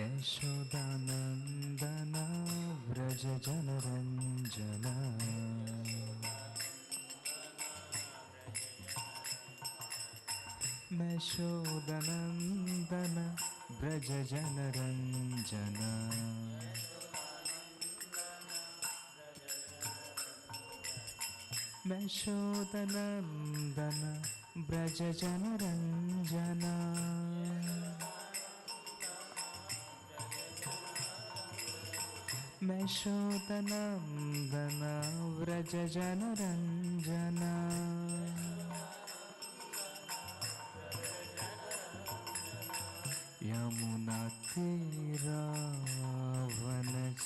यशोदानन्दन व्रज जनरञ्जन यशोदानन्दन व्रज जनरञ्जन यशोदानन्दन व्रज जनरञ्जन यशोदानन्दन व्रज जनरञ्जन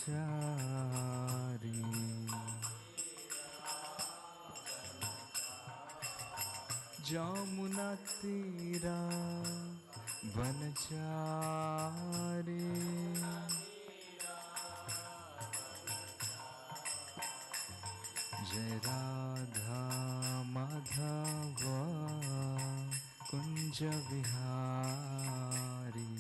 यमुनातीरावनचारी यमुनातीरावनचारी जय राधा माधव कुंज विहारी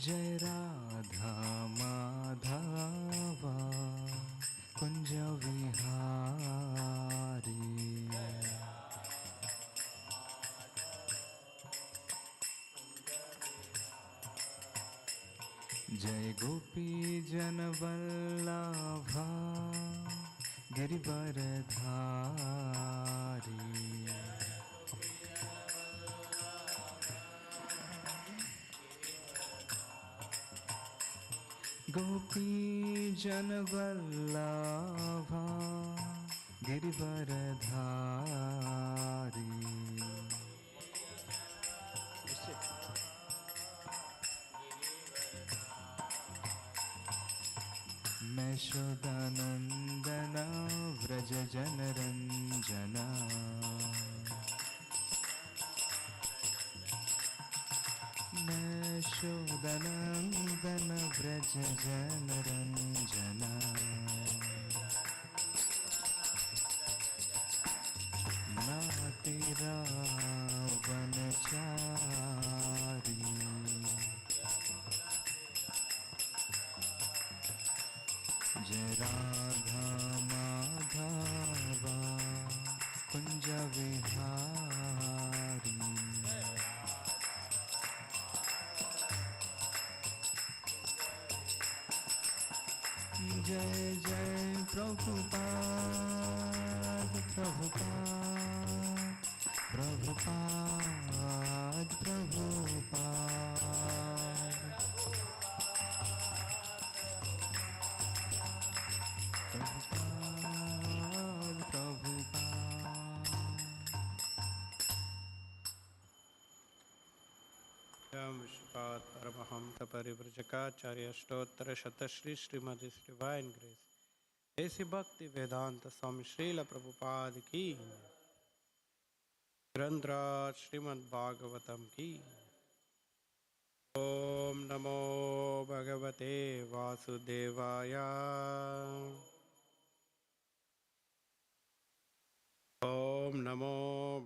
जय राधा माधव कुंज विहारी जय गोपी जन वल्लभा गिरिवरधारी गोपी जन वल्लभा गिरिवरधारी यशोदानन्दन व्रज जनरञ्जन यशोदानन्दन व्रज जनरञ्जन नातिरावनचारी जय राधा माधव कुंज विहारी जय जय प्रभुपाद प्रभुपाद प्रभुपाद प्रभुपाद विश्वपाद परमहंस परिव्रजकाचार्य अष्टोत्तर शतश्री श्रीमती श्री वाइन ग्रेस ऐसी भक्ति वेदांत स्वामी श्रील प्रभुपाद की ग्रंथराज श्रीमद् भागवतम की। ओम नमो भगवते वासुदेवाय ओम नमो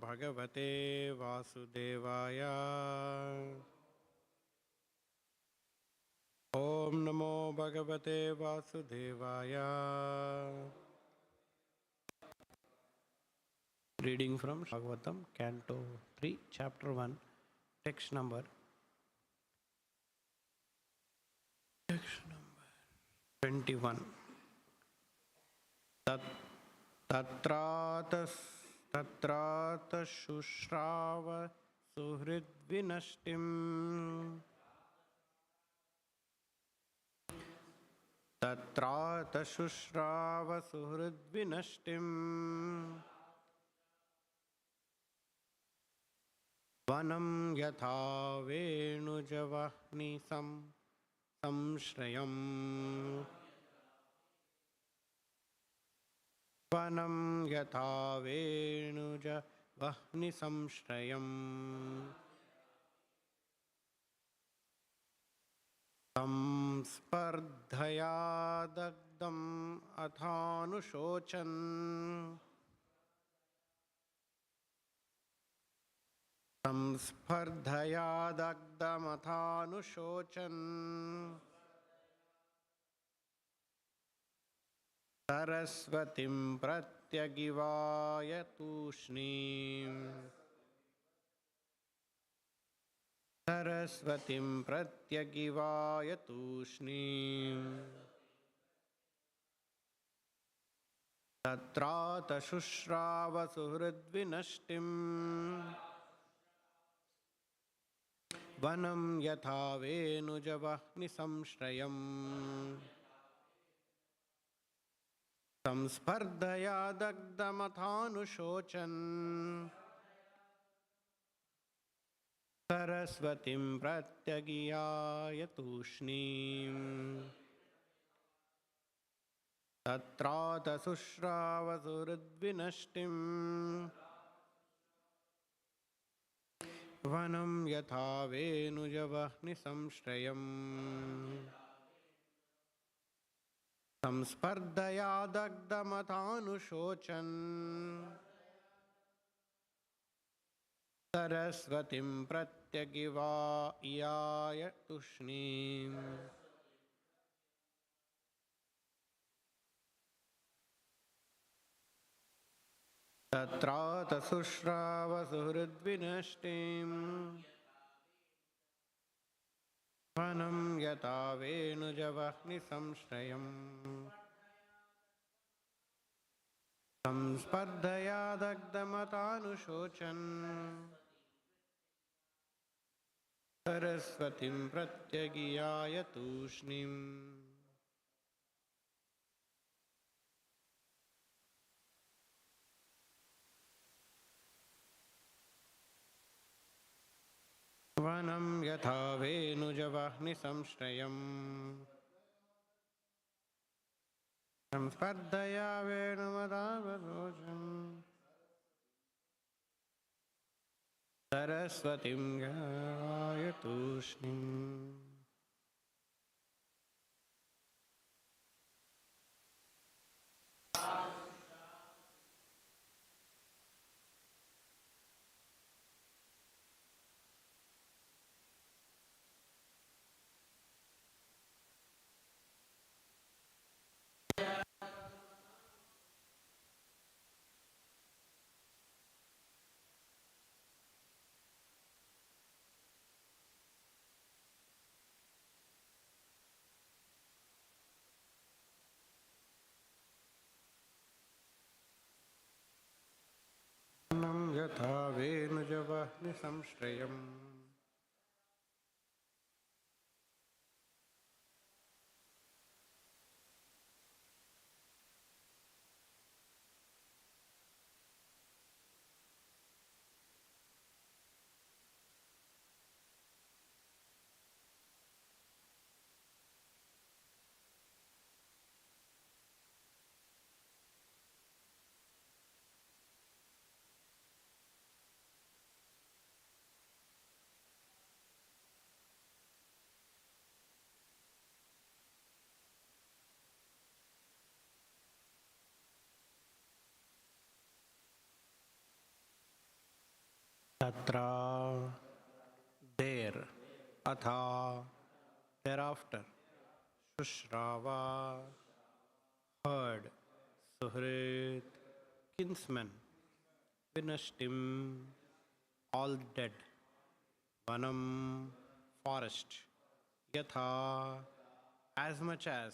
भगवते वासुदेवाय ओम नमो भगवते वासुदेवाय। Reading from Bhagavatam, Canto 3, Chapter 1, text number 21. तत्रात शुश्राव सुहृद्विनष्टिम् तत्रात शुश्राव सुहृद्विनष्टिम् वनं यथा वेणुजवह्नि संश्रयम् वनं यथा वेणुजवह्नि संश्रयम् संस्पर्धया दग्धम् अथानुशोचन् संस्पर्धया दग्धमथानुशोचन् सरस्वतीं प्रत्यगिवाय तूष्णीम् सरस्वतीं प्रत्यगिवाय तूष्णीम् तत्रातशुश्रावसुहृद्विनष्टिम् वनं यथा वेणुजवह्निसंश्रयम् संस्पर्धया दग्धमथानुशोचन् सरस्वतीं प्रत्यगियाय तूष्णीम् तत्रातशुश्रावसुहृद्विनष्टिम् वनं यथा वेणुजवह्निसंश्रयम् संस्पर्धया दग्धमथानुशोचन् सरस्वतीं प्रत्यगिवाय तूष्णीम् तत्रातशुश्रावसुहृद्विनष्टिम् वनं यथा वेणुजवह्निसंश्रयम् संस्पर्धया दग्धमथानुशोचन् सरस्वतीं प्रत्यगियाय तूष्णीम् वनं यथा वेणुजवह्निसंश्रयम् संस्पर्धया वेणुमदावरोचन् सरस्वतीं ज्ञाय तूष्णीम् यथा वेणुजवह्निसंश्रयम् तत्र there atha thereafter Shushrava heard Suhrit kinsman Vinashtim all dead Vanam forest Yatha as much as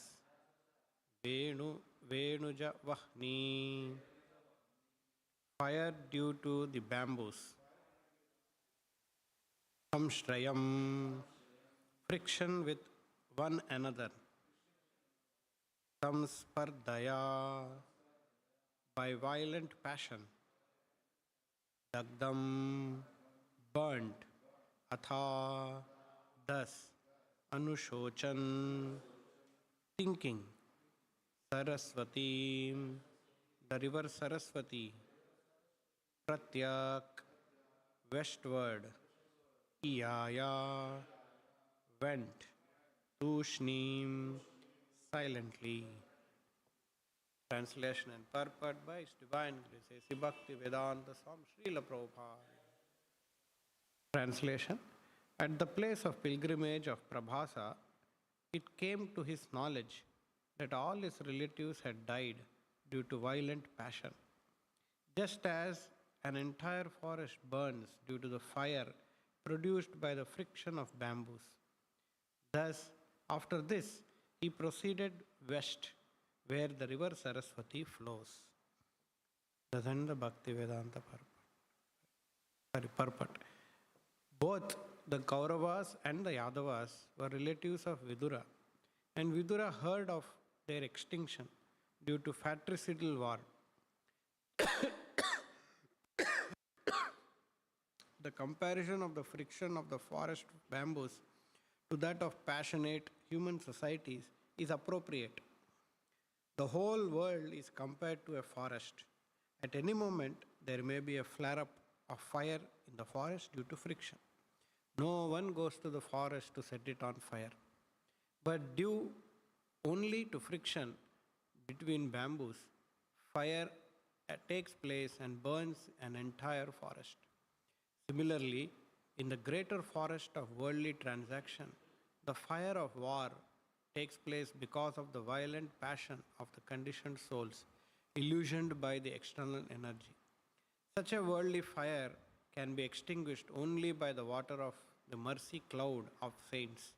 Venuja Vahni fire due to the bamboos Samshrayam friction with one another Samspardaya by violent passion Dagdam burnt Atha thus Anushochan thinking Sarasvatī the river Sarasvatī Pratyak westward Iyaya went Tushnim silently. Translation and purport by His Divine Grace A.C. Bhakti Vedanta Swami Srila Prabhupada. Translation. At the place of pilgrimage of Prabhāsa, it came to his knowledge that all his relatives had died due to violent passion. Just as an entire forest burns due to the fire produced by the friction of bamboos. Thus, after this, he proceeded west, where the river Sarasvatī flows. Thus ends the Bhakti Vedanta purport. Both the Kauravas and the Yadavas were relatives of Vidura, and Vidura heard of their extinction due to fratricidal war. The comparison of the friction of the forest bamboos to that of passionate human societies is appropriate. The whole world is compared to a forest. At any moment, there may be a flare-up of fire in the forest due to friction. No one goes to the forest to set it on fire. But due only to friction between bamboos, fire takes place and burns an entire forest. Similarly, in the greater forest of worldly transaction, the fire of war takes place because of the violent passion of the conditioned souls, illusioned by the external energy. Such a worldly fire can be extinguished only by the water of the mercy cloud of saints,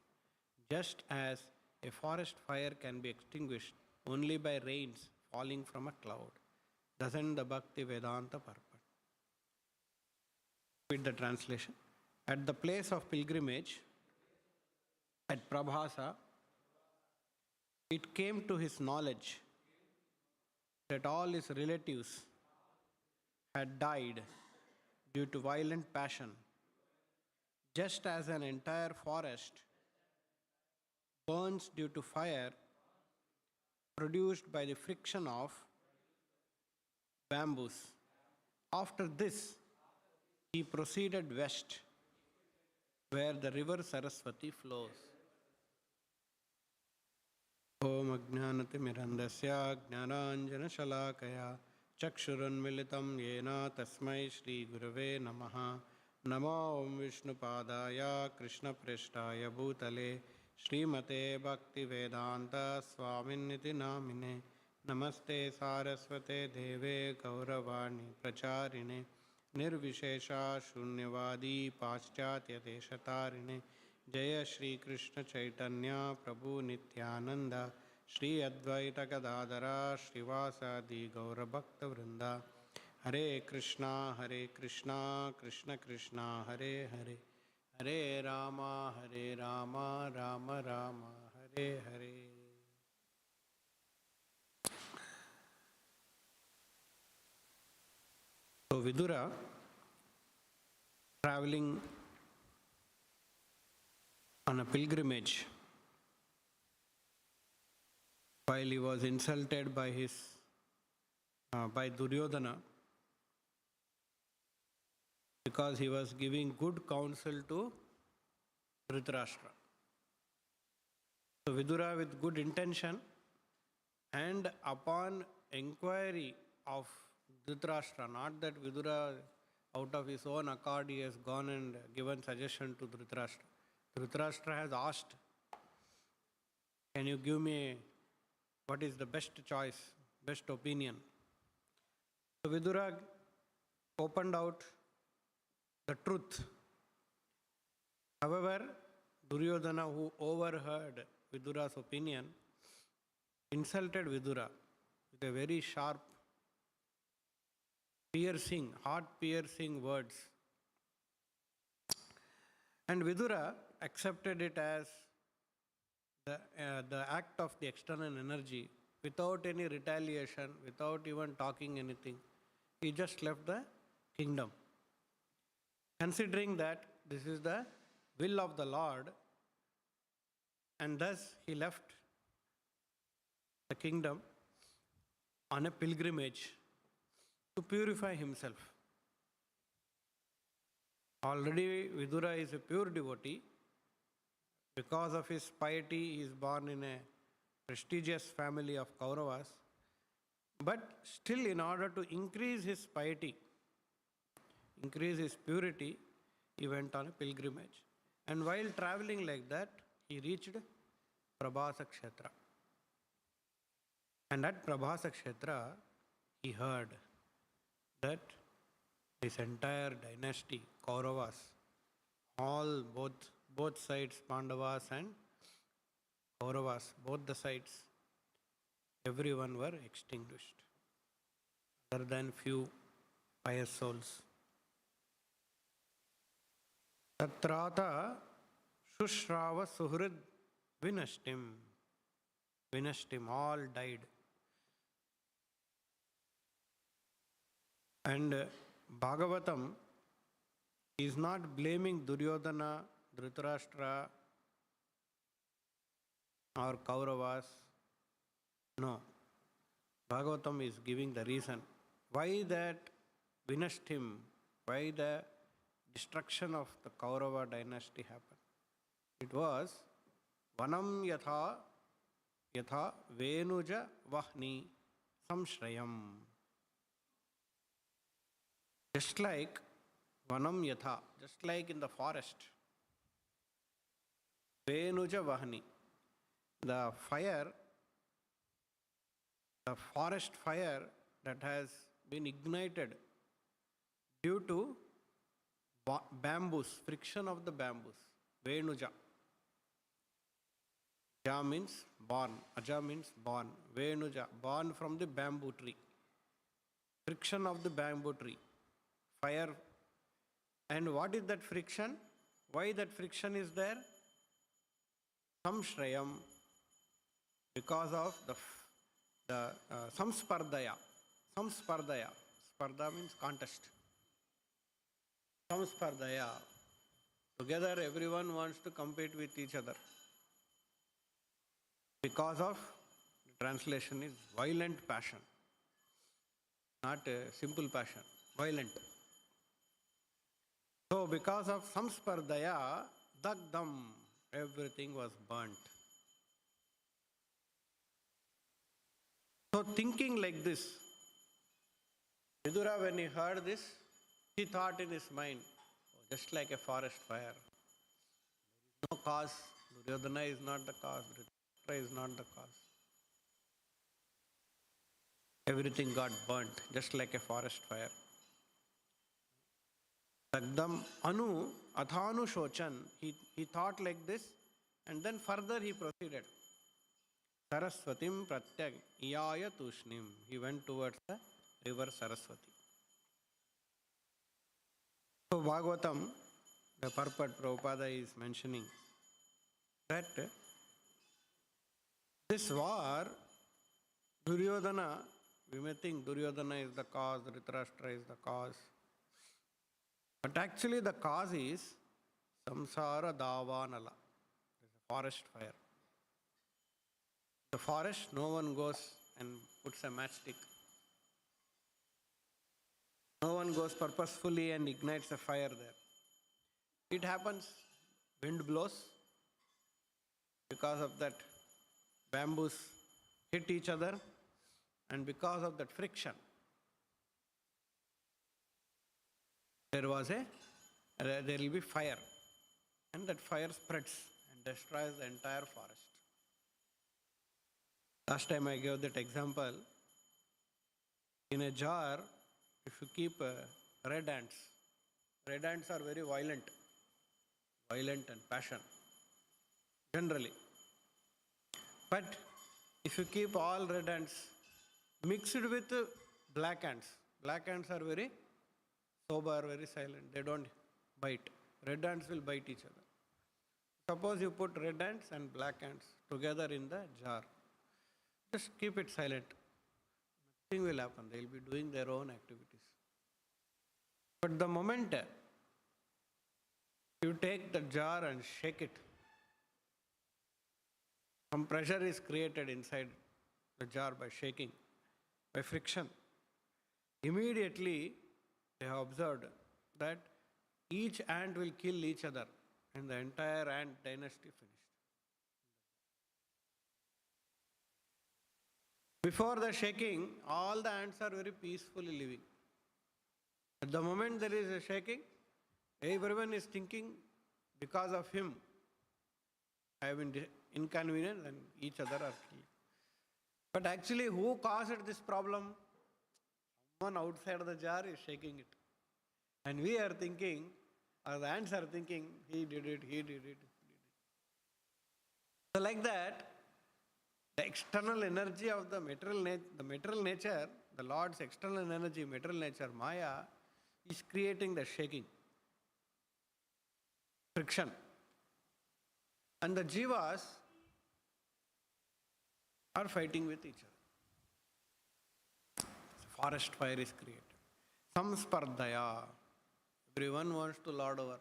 just as a forest fire can be extinguished only by rains falling from a cloud. Thus ends the Bhakti Vedanta purport. Read the translation. At the place of pilgrimage, at Prabhāsa, it came to his knowledge that all his relatives had died due to violent passion, just as an entire forest burns due to fire produced by the friction of bamboos. After this, he proceeded west, where the river Sarasvatī flows. Om Ajnanatimirandasya Jnananjanashalakaya Chakshurunmilitam Yena Tasmai Shri Gurave Namaha Namo Om Vishnupadaya Krishna Preshtaya Bhutale Srimate Bhakti Vedanta Swaminiti Namine Namaste Sarasvate Deve Kauravani Pracharine Nirvishesha Shunyavadi Paschatya Deshatarine Jaya Shri Krishna Chaitanya Prabhu Nityananda Shri Advaita Gadadara Srivasadi Gaura Bhakta Vrinda Hare Krishna Krishna Krishna Hare Hare Hare Rama Rama Rama Hare Hare. So Vidura, traveling on a pilgrimage, while he was insulted by by Duryodhana, because he was giving good counsel to Dhritarashtra. So Vidura, with good intention and upon inquiry of Dhritarashtra, not that Vidura out of his own accord he has gone and given suggestion to Dhritarashtra. Dhritarashtra has asked, can you give me what is the best choice, best opinion? So Vidura opened out the truth. However, Duryodhana, who overheard Vidura's opinion, insulted Vidura with a very sharp, piercing, heart-piercing words. And Vidura accepted it as the act of the external energy without any retaliation, without even talking anything. He just left the kingdom. Considering that this is the will of the Lord, and thus he left the kingdom on a pilgrimage to purify himself. Already Vidura is a pure devotee. Because of his piety, he is born in a prestigious family of Kauravas. But still, in order to increase his piety, increase his purity, he went on a pilgrimage. And while traveling like that, he reached Prabhāsa Kshetra. And at Prabhāsa Kshetra, he heard that this entire dynasty, Kauravas, all both sides, Pandavas and Kauravas, both the sides, everyone were extinguished, other than few pious souls. Tatrata Shushrava Suhrid Vinashtim. Vinashtim, all died. And Bhagavatam is not blaming Duryodhana, Dhritarashtra, or Kauravas. No. Bhagavatam is giving the reason. Why that Vinashtim, why the destruction of the Kaurava dynasty happened? It was Vanam Yatha Venuja Vahni Samshrayam. Just like Vanam Yatha, just like in the forest, Venuja Vahni, the fire, the forest fire that has been ignited due to bamboos, friction of the bamboos, Venuja. Ja means born, Aja means born, Venuja, born from the bamboo tree. Friction of the bamboo tree, fire. And what is that friction? Why that friction is there? Samshrayam, because of the samspardaya. Samspardaya. Sparda means contest. Samspardaya. Together everyone wants to compete with each other. Because of, the translation is violent passion. Not a simple passion, violent. So because of samspardaya, dagdam, everything was burnt. So thinking like this, Vidura, when he heard this, he thought in his mind, just like a forest fire. There is no cause. Duryodhana is not the cause. Dhritarashtra is not the cause. Everything got burnt, just like a forest fire. Dagdam anu athanu shochan. He thought like this, and then further he proceeded. Sarasvatim pratyag iyaya tushnim. He went towards the river Sarasvatī. So Bhagavatam, the purport Prabhupada is mentioning that this war, Duryodhana, we may think Duryodhana is the cause, Dhritarashtra is the cause. But actually the cause is samsara davanala. There is a forest fire. The forest, no one goes and puts a matchstick. No one goes purposefully and ignites a fire there. It happens, wind blows. Because of that, bamboos hit each other, and because of that friction, there will be fire, and that fire spreads and destroys the entire forest. Last time I gave that example. In a jar, if you keep red ants are very violent and passion, generally. But if you keep all red ants mixed with black ants are very sober, very silent, they don't bite. Red ants will bite each other. Suppose you put red ants and black ants together in the jar. Just keep it silent. Nothing will happen. They will be doing their own activities. But the moment you take the jar and shake it, some pressure is created inside the jar by shaking, by friction. Immediately, they have observed that each ant will kill each other, and the entire ant dynasty finished. Before the shaking, all the ants are very peacefully living. At the moment there is a shaking, Everyone is thinking, because of him, I have been inconvenienced and each other are killed. But actually, who caused this problem? Someone outside the jar is shaking it. And we are thinking, or the ants are thinking, he did it, he did it. So like that, the external energy of the material nature, the Lord's external energy, material nature, Maya, is creating the shaking, friction. And the jivas are fighting with each other. Forest fire is created. Samspardaya. Everyone wants to lord over.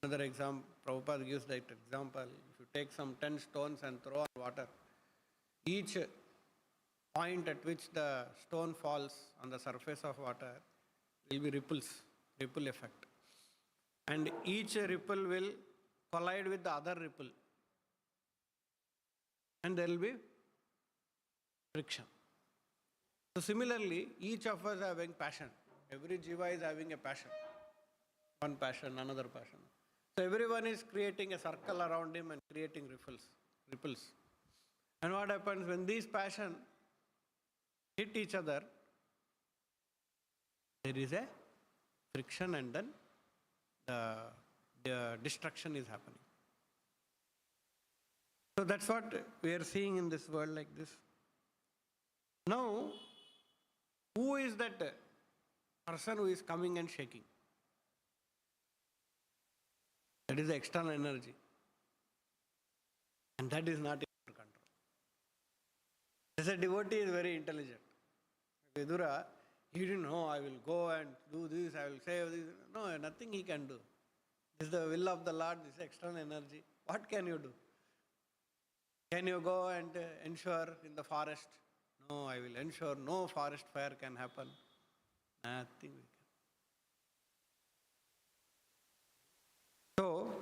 Another example, Prabhupada gives that example. If you take some 10 stones and throw on water, each point at which the stone falls on the surface of water will be ripples, ripple effect. And each ripple will collide with the other ripple. And there will be friction. So similarly, each of us are having passion. Every jiva is having a passion. One passion, another passion. So everyone is creating a circle around him and creating ripples. And what happens when these passions hit each other? There is a friction and then the destruction is happening. So that's what we are seeing in this world like this. Now, who is that person who is coming and shaking? That is the external energy. And that is not in our control. As a devotee is very intelligent. Vidura, he didn't know, I will go and do this, I will save this. No, nothing he can do. This is the will of the Lord, this is external energy. What can you do? Can you go and ensure in the forest? No, I will ensure no forest fire can happen. Nothing we can. So,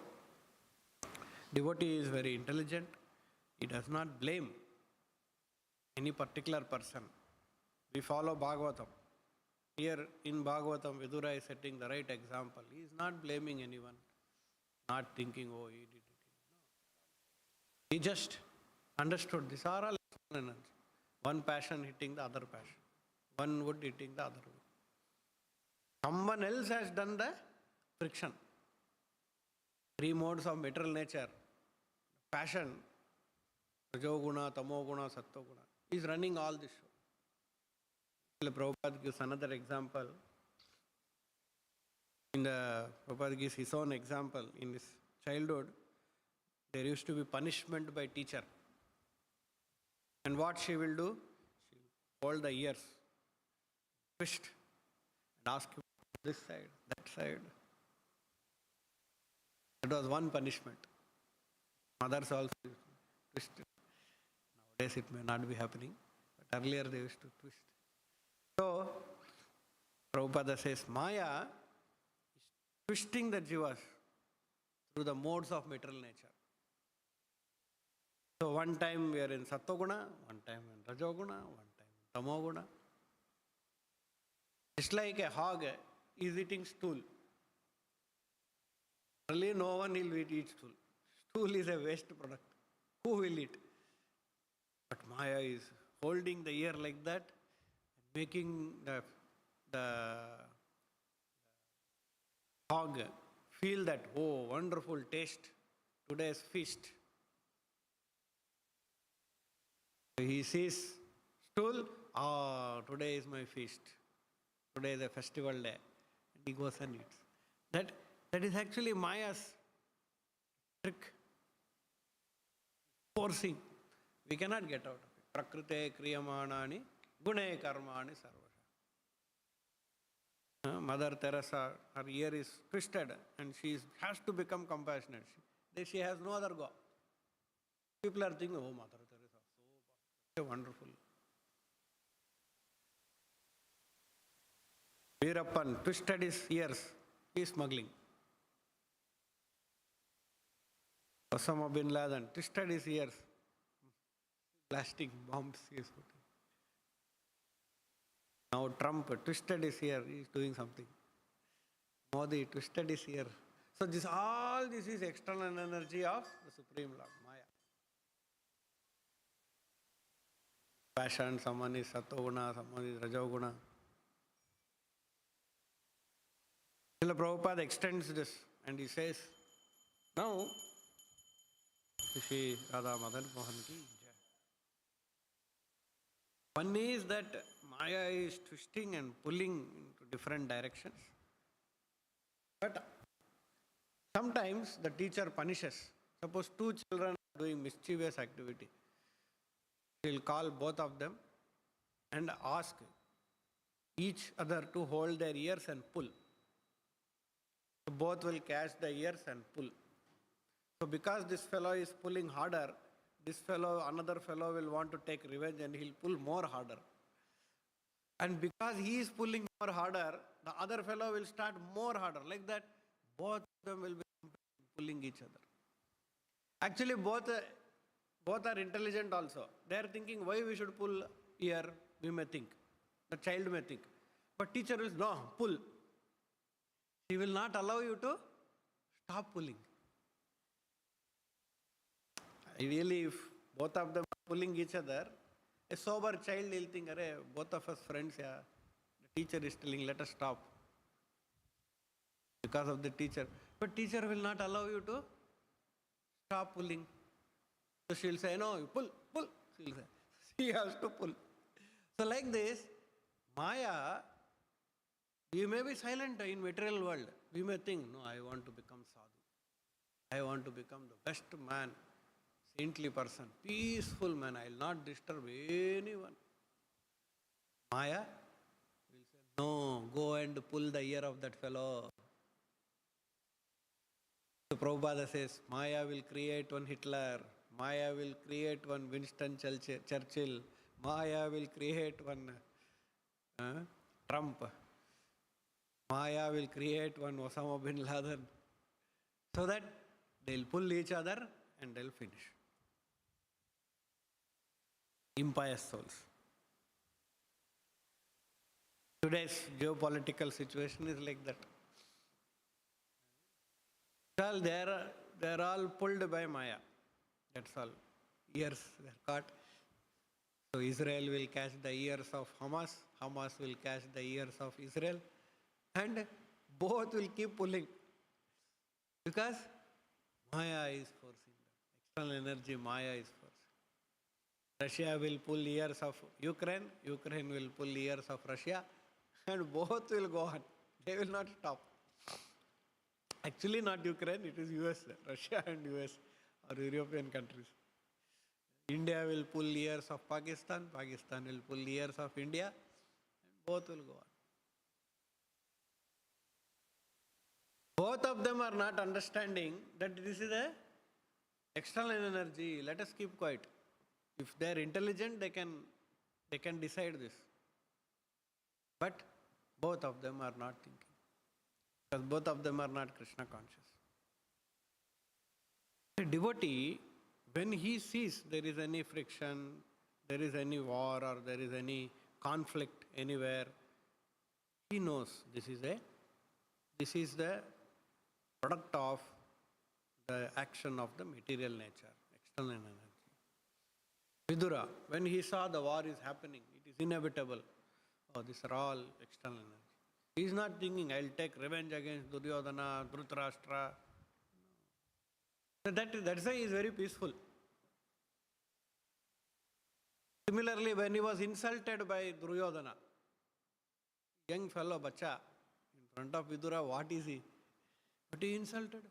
devotee is very intelligent. He does not blame any particular person. We follow Bhagavatam. Here in Bhagavatam, Vidura is setting the right example. He is not blaming anyone, not thinking, oh, he did it. No. He just understood these are all external energy. One passion hitting the other passion. One wood hitting the other wood. Someone else has done the friction. 3 modes of material nature. Passion, Rajoguna, Tamoguna, Sattoguna, is running all this show. Prabhupada gives another example. Prabhupada gives his own example. In his childhood, there used to be punishment by teacher. And what she will do? She will hold the ears, twist, and ask him this side, that side. That was one punishment. Mothers also twist it. Nowadays it may not be happening, but earlier they used to twist. So, Prabhupada says, Maya is twisting the jivas through the modes of material nature. So one time we are in Sattoguna, one time in Rajoguna, one time in Tamoguna. It's like a hog is eating stool. Really no one will eat stool. Stool is a waste product. Who will eat? But Maya is holding the ear like that, making the hog feel that, oh, wonderful taste, today's feast. He sees stool, today is my feast. Today is a festival day. And he goes and eats. That is actually Maya's trick. Forcing. We cannot get out of it. Prakrite kriyamanani gune karmani sarvasha. Mother Teresa, her ear is twisted and she has to become compassionate. She has no other go. People are thinking, oh, Mother Teresa, so wonderful. Veerappan twisted his ears, he is smuggling. Osama bin Laden twisted his ears, blasting bombs he is putting. Now Trump twisted his ear, he is doing something. Modi twisted his ear. So all this is external energy of the Supreme Lord, Maya. Passion, someone is Satoguna, someone is Rajoguna. Srila Prabhupada extends this and he says, now, Shri Radha Madan Mohan ki jai. One is that Maya is twisting and pulling into different directions. But sometimes the teacher punishes. Suppose two children are doing mischievous activity. He will call both of them and ask each other to hold their ears and pull. So both will catch the ears and pull. So because this fellow is pulling harder, another fellow will want to take revenge and he'll pull more harder. And because he is pulling more harder, the other fellow will start more harder. Like that, both of them will be pulling each other. Actually, both are intelligent also. They are thinking why we should pull ear, we may think. The child may think. But teacher will, no, pull. He will not allow you to stop pulling. Ideally, if both of them are pulling each other, a sober child will think, both of us friends, yeah. The teacher is telling, let us stop. Because of the teacher. But teacher will not allow you to stop pulling. So she'll say, no, you pull. She'll say, she has to pull. So like this, Maya, we may be silent in material world. We may think, no, I want to become sadhu. I want to become the best man, saintly person, peaceful man. I will not disturb anyone. Maya will say, no, go and pull the ear of that fellow. So Prabhupada says, Maya will create one Hitler. Maya will create one Winston Churchill. Maya will create one Trump. Maya will create one Osama bin Laden. So that they'll pull each other and they'll finish. Impious souls. Today's geopolitical situation is like that. Well, they're all pulled by Maya. That's all. Ears they're caught. So Israel will catch the ears of Hamas. Hamas will catch the ears of Israel. And both will keep pulling. Because Maya is forcing them. External energy, Maya is forcing. Russia will pull ears of Ukraine. Ukraine will pull ears of Russia. And both will go on. They will not stop. Actually not Ukraine, it is US, Russia and US or European countries. India will pull ears of Pakistan, Pakistan will pull ears of India, and both will go on. Both of them are not understanding that this is a external energy. Let us keep quiet. If they are intelligent, they can decide this. But both of them are not thinking. Because both of them are not Krishna conscious. A devotee, when he sees there is any friction, there is any war or there is any conflict anywhere, he knows this is the product of the action of the material nature, external energy. Vidura, when he saw the war is happening, it is inevitable. Oh, these are all external energy. He is not thinking, I will take revenge against Duryodhana, Dhritarashtra. So that's why he is very peaceful. Similarly, when he was insulted by Duryodhana, young fellow, bacha, in front of Vidura, what is he? But he insulted.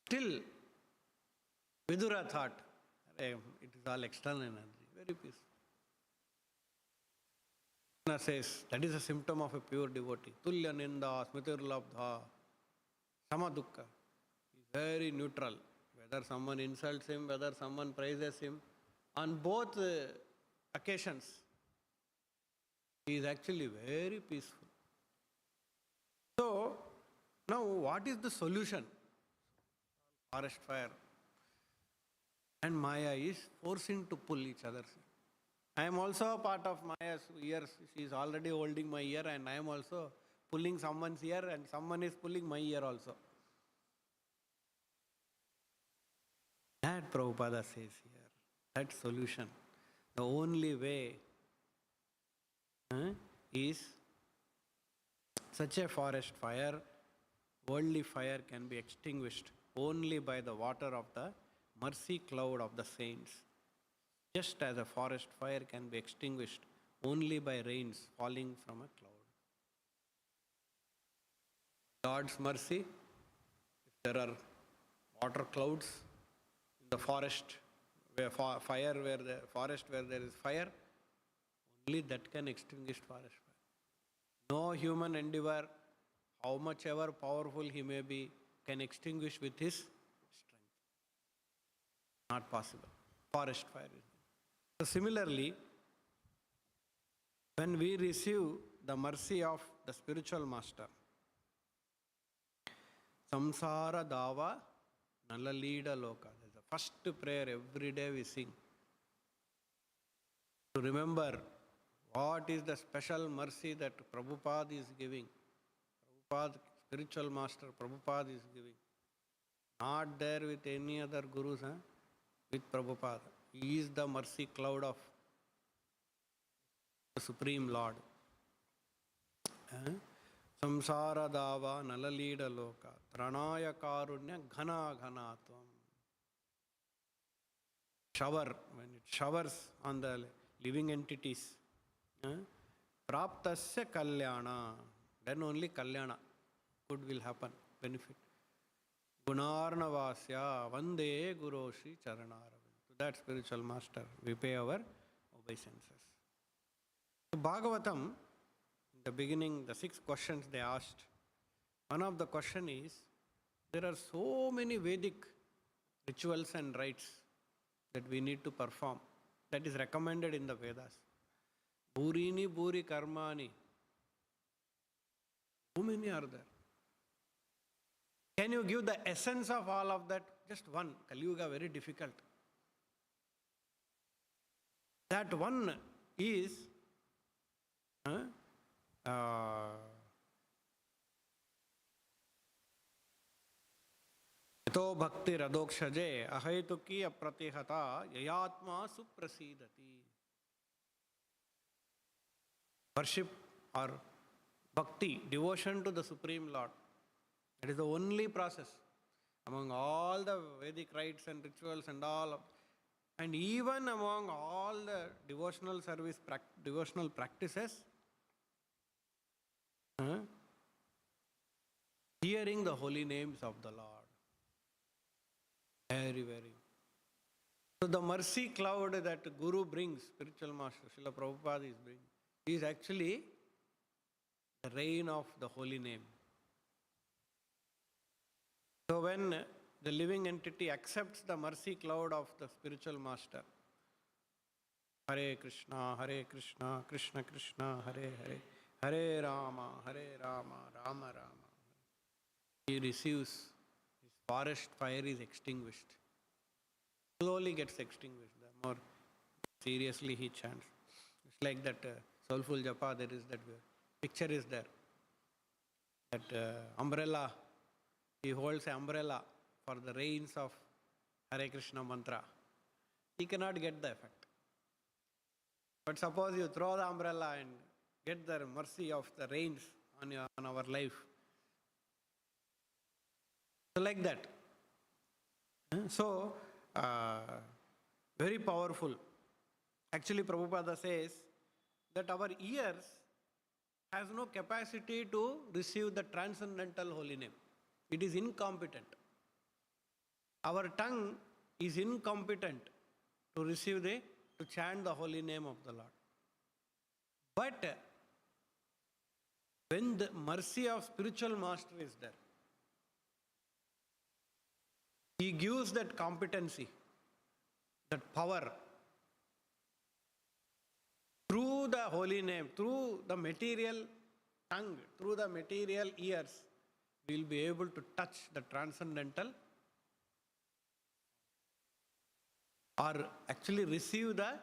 Still, Vidura thought, it is all external energy, very peaceful. Krishna says, that is a symptom of a pure devotee. Tulya ninda, smritirlabdha, samadukka. He is very neutral. Whether someone insults him, whether someone praises him, on both occasions, he is actually very peaceful. So, now what is the solution? Forest fire. And Maya is forcing to pull each other. I am also a part of Maya's ears. She is already holding my ear and I am also pulling someone's ear and someone is pulling my ear also. That Prabhupada says here, that solution, the only way is such a forest fire, worldly fire can be extinguished only by the water of the mercy cloud of the saints. Just as a forest fire can be extinguished only by rains falling from a cloud. God's mercy, if there are water clouds in the forest, where forest where there is fire, only that can extinguish forest fire. No human endeavor, how much ever powerful he may be, can extinguish with his strength. Not possible. Forest fire is there. So similarly, when we receive the mercy of the spiritual master, Samsara Dava Nalalida Loka. That's the first prayer every day we sing. To remember what is the special mercy that Prabhupada is giving. Prabhupada, spiritual master Prabhupada is giving. Not there with any other gurus, with Prabhupada. He is the mercy cloud of the Supreme Lord. Samsara Dava Nalalida Loka Tranaya Karunya Ghana Ghanatvam. Shower, when it showers on the living entities. Praptasya Kalyana. Then only Kalyana. Good will happen, benefit. Gunarnavasya Vande Guru Shri Charanaravind. To that spiritual master we pay our obeisances. So Bhagavatam, in the beginning, the 6 questions they asked. One of the question is, there are so many Vedic rituals and rites that we need to perform. That is recommended in the Vedas. Bhurini Bhuri Karmani. How many are there? Can you give the essence of all of that? Just one. Kali Yuga, very difficult. That one is Yato bhakti radokshaje ahaituki apratihata yayatma suprasidati. Worship or bhakti, devotion to the Supreme Lord. That is the only process among all the Vedic rites and rituals and all, and even among all the devotional service, devotional practices, hearing the holy names of the Lord. Very, very. So the mercy cloud that Guru brings, spiritual master, Srila Prabhupada is bringing, is actually the rain of the holy name. So when the living entity accepts the mercy cloud of the spiritual master, Hare Krishna, Krishna Krishna, Hare Hare, Hare Rama, Rama Rama, he receives, his forest fire is extinguished. Slowly gets extinguished. The more seriously he chants. It's like that soulful japa, there is that picture is there. That umbrella, he holds an umbrella for the rains of Hare Krishna mantra. He cannot get the effect. But suppose you throw the umbrella and get the mercy of the rains on our life. So like that. So, very powerful. Actually, Prabhupada says that our ears has no capacity to receive the transcendental holy name. It is incompetent. Our tongue is incompetent to receive to chant the holy name of the Lord. But when the mercy of spiritual master is there, he gives that competency, that power, through the holy name, through the material tongue, through the material ears, we will be able to touch the transcendental or actually receive the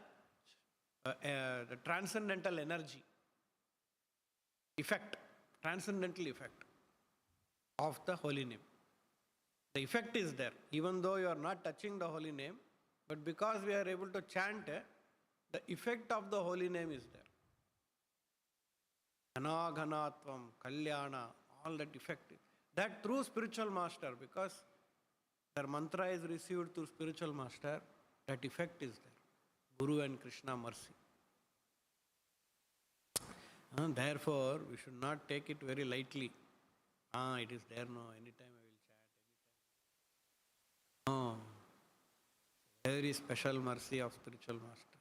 transcendental energy, effect, transcendental effect of the holy name. The effect is there, even though you are not touching the holy name, but because we are able to chant, the effect of the holy name is there. Ghanaghanatvam, Kalyana, all that effect. That through spiritual master, because their mantra is received through spiritual master, that effect is there. Guru and Krishna mercy. And therefore, we should not take it very lightly. It is there, no, anytime I will chant, anytime. No. Very special mercy of spiritual master,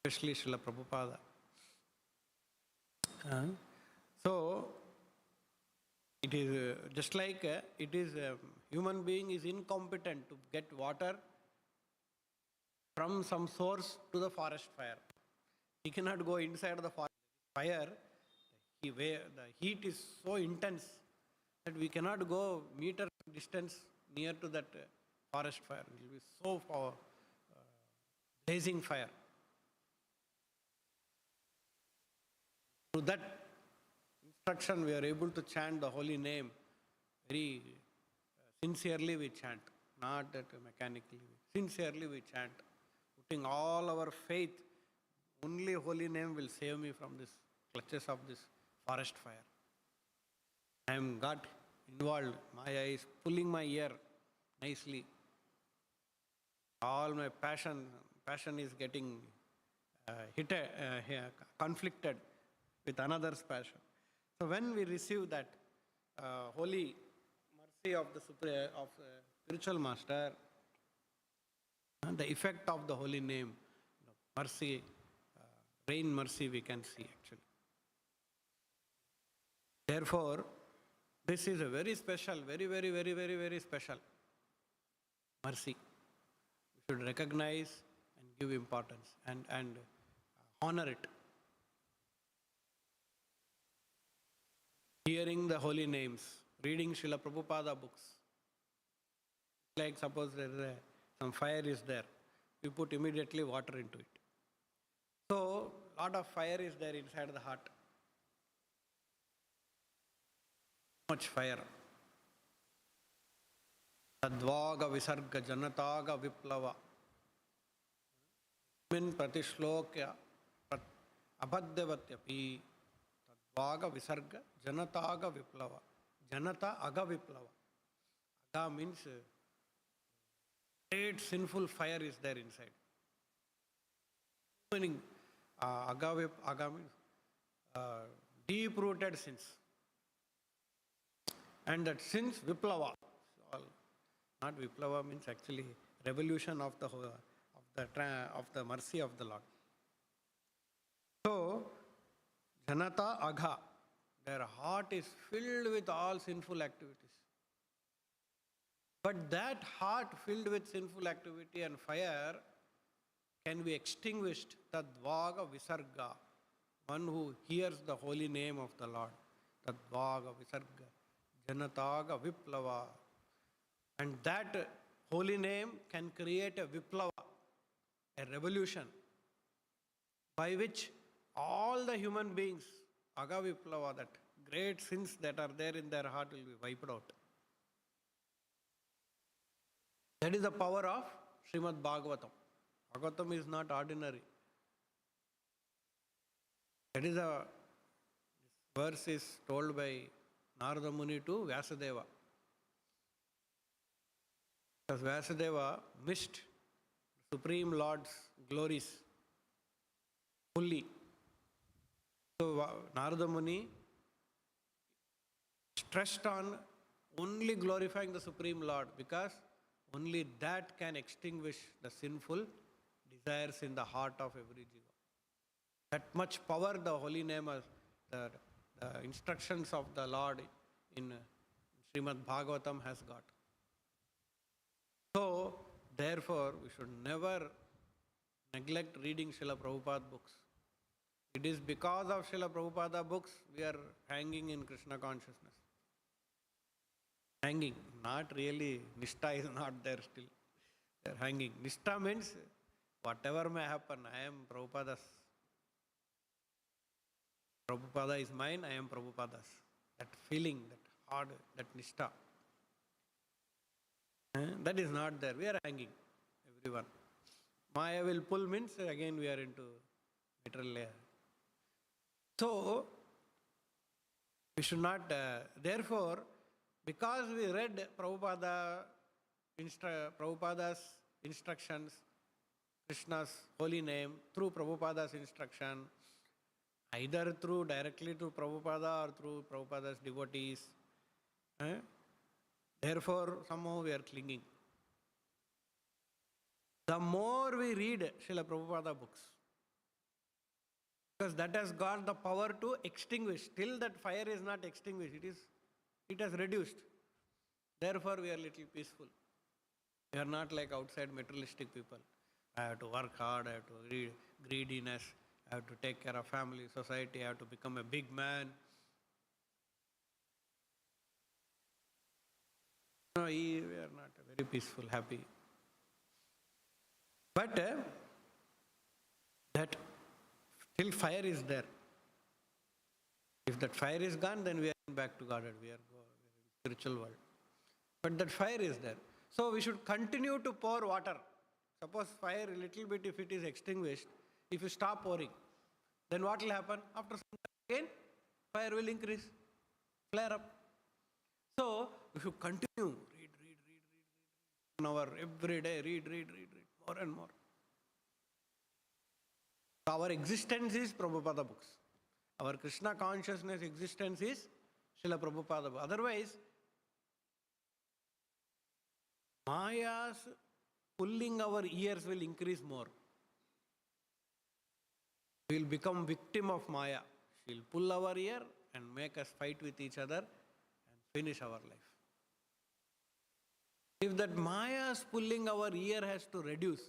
especially Srila Prabhupada. So, it is just like it is a human being is incompetent to get water from some source to the forest fire. He cannot go inside the forest fire. The heat is so intense that we cannot go meter distance near to that forest fire. It will be so blazing fire. Through that instruction, we are able to chant the holy name very sincerely. We chant, not that mechanically. Sincerely we chant, putting all our faith. Only holy name will save me from this clutches of this forest fire. I am got involved. Maya is pulling my ear nicely. All my passion is getting conflicted with another's passion. So when we receive that holy mercy of the spiritual master, the effect of the holy name, mercy, rain mercy we can see actually. Therefore, this is a very special, very special mercy. We should recognize and give importance and honor it. Hearing the holy names, reading Srila Prabhupada books. Like suppose some fire is there, we put immediately water into it. So, lot of fire is there inside the heart. Much fire. Tadvaga visarga janataga viplava. Min pratishlokya abhadyavatyapi. Tadvaga visarga janataga viplava. Janata aga viplava. Aga means great sinful fire is there inside. Meaning aga means deep-rooted sins. And that sins, viplava. Not viplava means actually revolution of the mercy of the Lord. So, Janata Agha, their heart is filled with all sinful activities. But that heart filled with sinful activity and fire can be extinguished, Tadvaga Visarga, one who hears the holy name of the Lord. Tadvaga Visarga, Janataga Viplava. And that holy name can create a Viplava, a revolution, by which all the human beings, Aga Viplava, that great sins that are there in their heart will be wiped out. That is the power of Srimad Bhagavatam. Bhagavatam is not ordinary. That is this verse is told by Narada Muni to Vyasadeva. Because Vyasadeva missed Supreme Lord's glories fully. So Narada Muni stressed on only glorifying the Supreme Lord, because only that can extinguish the sinful desires in the heart of every jiva. That much power the holy name, the instructions of the Lord in Srimad Bhagavatam has got. So, therefore, we should never neglect reading Srila Prabhupada books. It is because of Srila Prabhupada books we are hanging in Krishna consciousness. Hanging, not really, Nishtha is not there still. They are hanging. Nishtha means whatever may happen, I am Prabhupada's. Prabhupada is mine, I am Prabhupada's. That feeling, that hard, that nishta. That is not there. We are hanging, everyone. Maya will pull means again we are into material layer. So, we should not, therefore, because we read Prabhupada's instructions, Krishna's holy name, through Prabhupada's instruction, either through directly to Prabhupada or through Prabhupada's devotees, therefore somehow we are clinging. The more we read Srila Prabhupada books, because that has got the power to extinguish. Till that fire is not extinguished, it has reduced. Therefore we are little peaceful. We are not like outside materialistic people. I have to work hard, I have to read greediness, I have to take care of family, society, I have to become a big man. No, we are not very peaceful, happy. But that till fire is there. If that fire is gone, then we are back to Godhead. We are in spiritual world. But that fire is there. So we should continue to pour water. Suppose fire a little bit, if it is extinguished, if you stop pouring, then what will happen? After some time again, fire will increase, flare up. So we should continue, read. 1 hour every day, read, more and more. Our existence is Prabhupada books. Our Krishna consciousness existence is Srila Prabhupada books. Otherwise, Maya's pulling our ears will increase more. We will become victim of Maya. She will pull our ear and make us fight with each other and finish our life. If that Maya's pulling our ear has to reduce,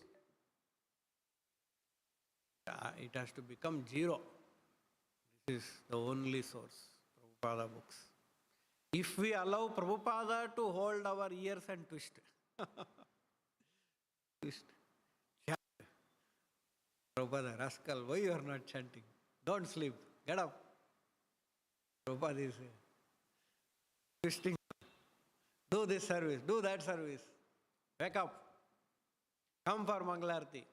it has to become zero. This is the only source, Prabhupada books. If we allow Prabhupada to hold our ears and twist, Prabhupada, rascal, why you are not chanting? Don't sleep, get up. Prabhupada is twisting. Do this service, do that service. Wake up. Come for Mangalarti.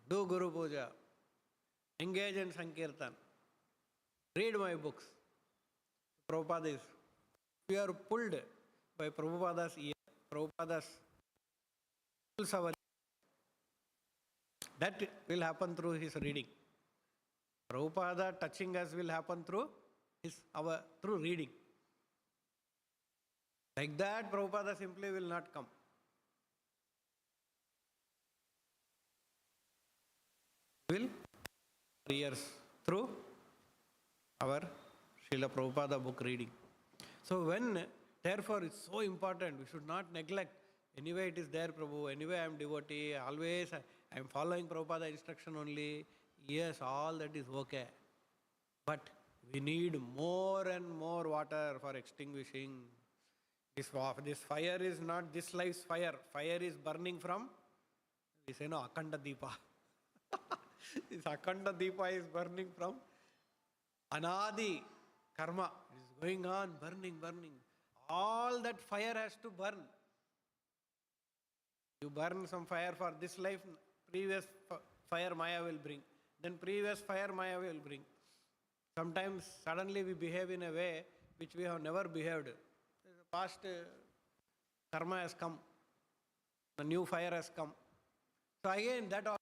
Do Guru Puja. Engage in Sankirtan. Read my books. Prabhupada is. We are pulled by Prabhupada's ear. Prabhupada's pulls our ear. That will happen through his reading. Prabhupada touching us will happen through through reading. Like that, Prabhupada simply will not come. Will ears through our Srila Prabhupada book reading. So therefore it's so important, we should not neglect. Anyway it is there, Prabhu, anyway I am devotee, always I am following Prabhupada instruction only. Yes, all that is okay. But we need more and more water for extinguishing. This fire is not this life's fire. Fire is burning from, we say no, Akhanda Deepa. This Akhanda Deepa is burning from Anadi Karma. It is going on, burning. All that fire has to burn. You burn some fire for this life, previous fire Maya will bring. Then previous fire Maya will bring. Sometimes suddenly we behave in a way which we have never behaved. The past karma has come. The new fire has come. So again, that also.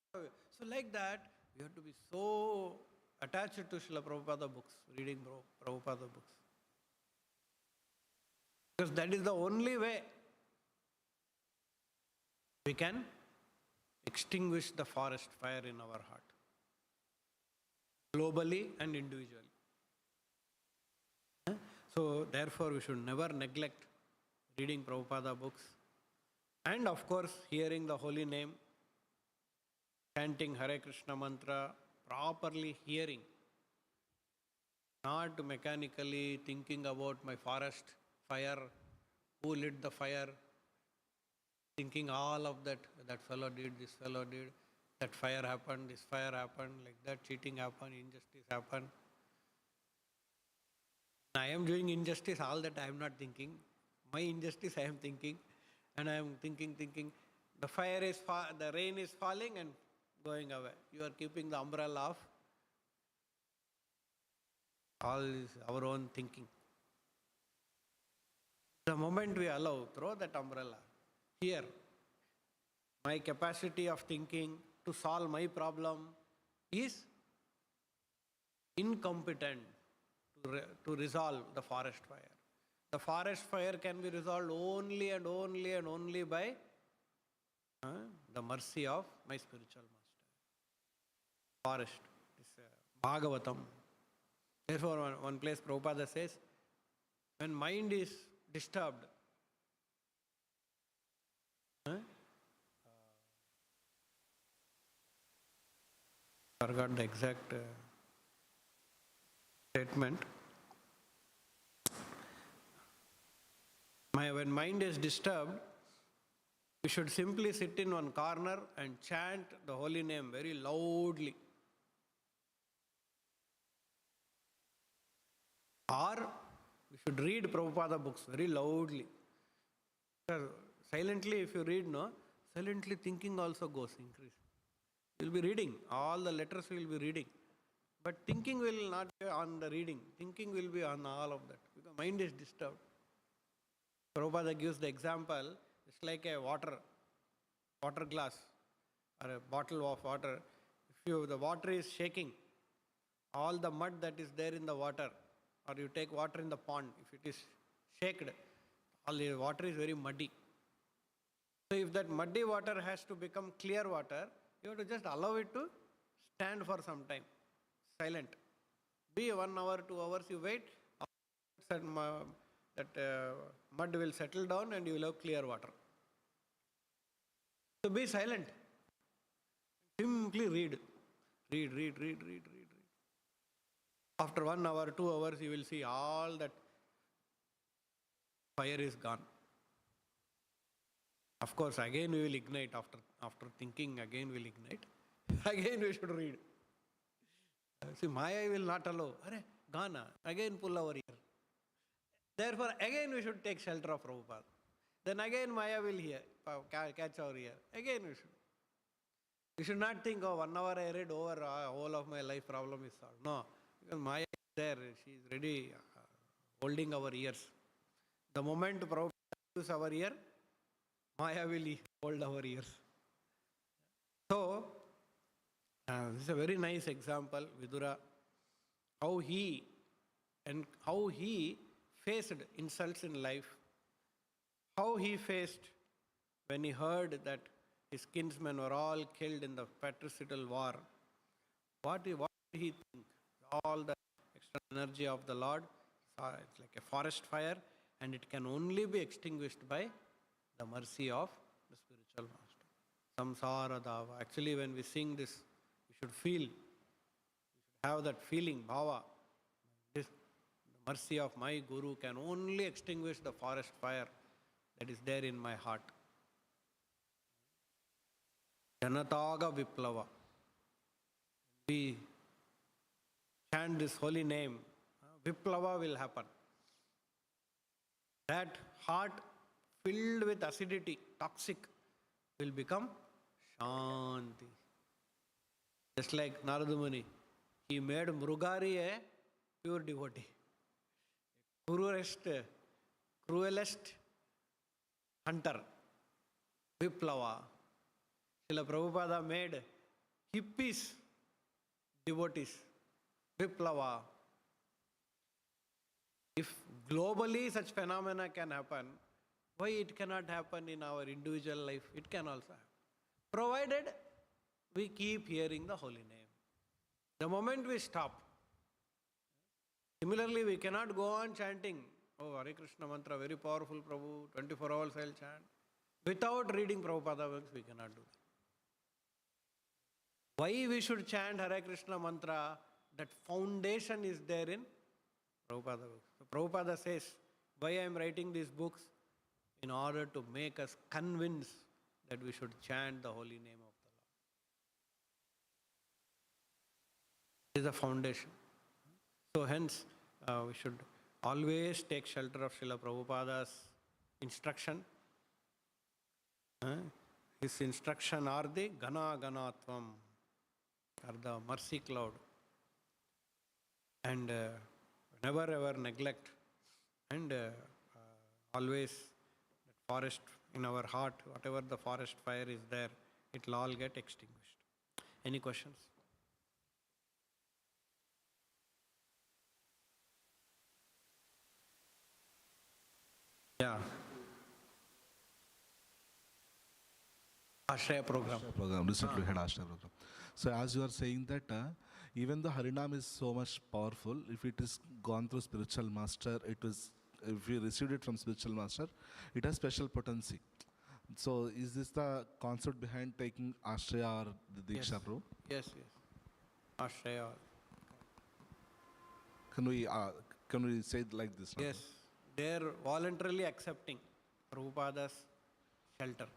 So like that, we have to be so attached to Srila Prabhupada books, reading Prabhupada books. Because that is the only way we can extinguish the forest fire in our heart, globally and individually. So therefore we should never neglect reading Prabhupada books, and of course hearing the holy name, chanting Hare Krishna mantra, properly hearing, not mechanically thinking about my forest fire, who lit the fire, thinking all of that fellow did, this fellow did. That fire happened, this fire happened, like that cheating happened, injustice happened. I am doing injustice all that I am not thinking. My injustice I am thinking, and I am thinking. The fire is, the rain is falling and going away. You are keeping the umbrella off. All is our own thinking. The moment we allow, throw that umbrella. Here, my capacity of thinking to solve my problem is incompetent to resolve the forest fire. The forest fire can be resolved only and only and only by the mercy of my spiritual master. Forest is Bhagavatam. Therefore, one place Prabhupada says, when mind is disturbed, forgot the exact statement. When mind is disturbed, we should simply sit in one corner and chant the holy name very loudly. Or we should read Prabhupada books very loudly. Silently, if you read, silently thinking also goes increase. You will be reading, all the letters you will be reading. But thinking will not be on the reading. Thinking will be on all of that. Because mind is disturbed. Prabhupada gives the example, it's like a water glass or a bottle of water. If the water is shaking, all the mud that is there in the water, or you take water in the pond, if it is shaken, all the water is very muddy. So if that muddy water has to become clear water, you have to just allow it to stand for some time, silent. Be 1 hour, 2 hours, you wait, that mud will settle down and you will have clear water. So be silent. Simply read. Read. After 1 hour, 2 hours, you will see all that fire is gone. Of course, again we will ignite. After thinking, again we will ignite. Again we should read. See, Maya will not allow. Arey, gone. Again pull our ear. Therefore, again we should take shelter of Prabhupada. Then again Maya will catch our ear. Again we should. You should not think, 1 hour I read over, whole of my life problem is solved. No, because Maya is there. She is ready holding our ears. The moment Prabhupada uses our ear, Maya will hold our ears. So, this is a very nice example, Vidura, how he faced insults in life, how he faced when he heard that his kinsmen were all killed in the patricidal war. What did he think? All the extra energy of the Lord, it's like a forest fire, and it can only be extinguished by the mercy of the spiritual master. Samsara Dava. Actually, when we sing this, we should feel, we should have that feeling, bhava. The mercy of my Guru can only extinguish the forest fire that is there in my heart. Janataga Viplava. We chant this holy name, Viplava will happen. That heart filled with acidity, toxic, will become Shanti. Just like Narada Muni, he made Mrugari a pure devotee. Cruelest hunter, Viplava. Srila Prabhupada made hippies devotees, Viplava. If globally such phenomena can happen, why it cannot happen in our individual life? It can also happen. Provided we keep hearing the holy name. The moment we stop, similarly we cannot go on chanting, Hare Krishna mantra, very powerful Prabhu, 24 hours I'll chant. Without reading Prabhupada works, we cannot do that. Why we should chant Hare Krishna mantra? That foundation is there in Prabhupada books. So Prabhupada says, why I am writing these books? In order to make us convinced that we should chant the holy name of the Lord. is the foundation. So hence, we should always take shelter of Srila Prabhupada's instruction. His instruction are the Gana Ganatvam, are the mercy cloud. And never ever neglect, and always that forest in our heart, whatever the forest fire is there, it will all get extinguished. Any questions? Yeah. Ashraya program. Recently we had Ashraya program. So as you are saying that even the Harinam is so much powerful, if it is gone through spiritual master, if we received it from spiritual master, it has special potency. So is this the concept behind taking Ashraya or the Diksha, Yes. bro? Yes. Ashraya. Can we say it like this? Yes. They are voluntarily accepting Prabhupada's shelter.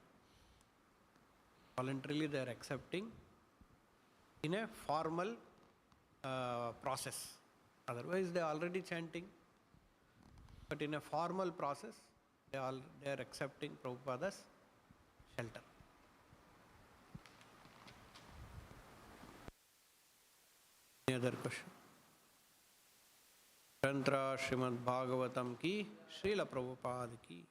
Voluntarily they are accepting in a formal process. Otherwise they are already chanting. But in a formal process, they are accepting Prabhupada's shelter. Any other question? Tantra Srimad Bhagavatam ki, Srila Prabhupada ki.